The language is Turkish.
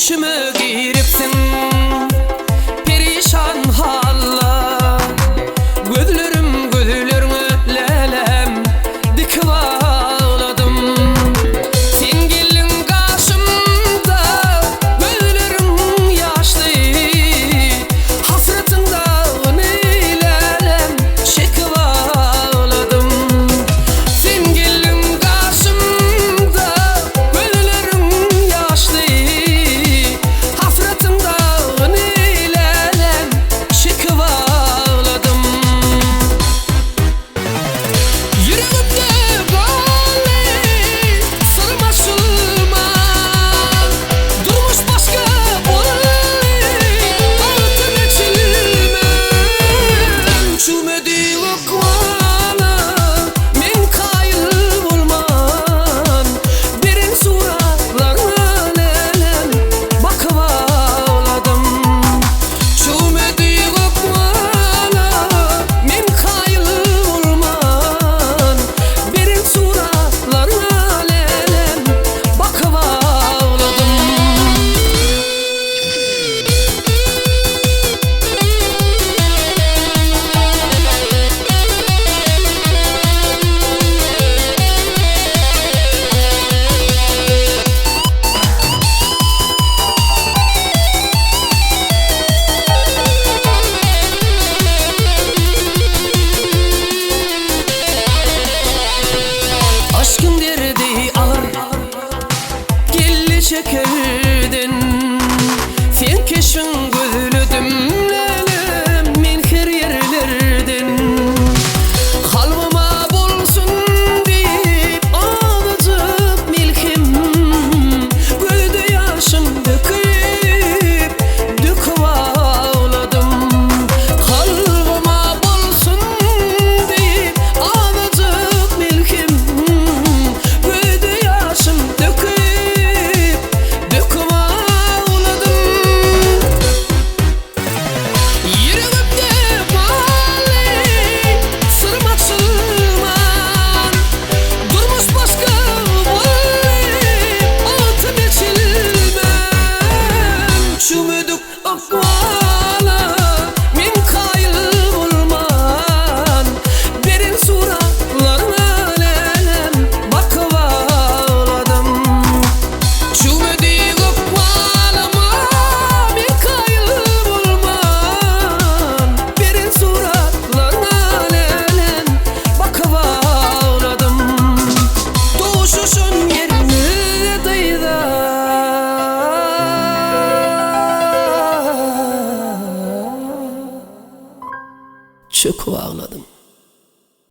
Düşümü giripsin perişan halla. Gözlerim gözlerine lelem dikip ağladım. Sen gelin karşımda gözlerim yaşlı. Hasretinden lelem çekip ağladım. Sen gelin karşımda gözlerim yaşlı. Hasretinden lelem çekip ağladım. Yüreğimde böyle sarma şılma, durmuş başka boyun altın içilmem. Çümedi okvana men kayıl bulman, derin suratlarına lelem bakıp ağladım. Çümedi okvana men kayıl bulman, derin suratlarına lelem bakıp ağladım. Aşkın derdi ağır, gelle çekirdin. Sen keşfin gözlüdüm lelem, men her yerlerdin. Kalbıma bulsun deyip ağlayıp milkim, gözde yaşım döküp ağladım. Kalbıma bulsun deyip ağlayıp milkim, gözde yaşım döküp ağladım. Yüreğimde böyle sırma çılman, durmuş başka boyun altın içilmem. Çümüdük akvala men kayıl bulman, derin suratlarına lelem bakıp ağladım. Çümüdük akvalama men kayıl bulman, derin suratlarına lelem bakıp ağladım. Doğuşuşun yerini dayda çöküp ağladım.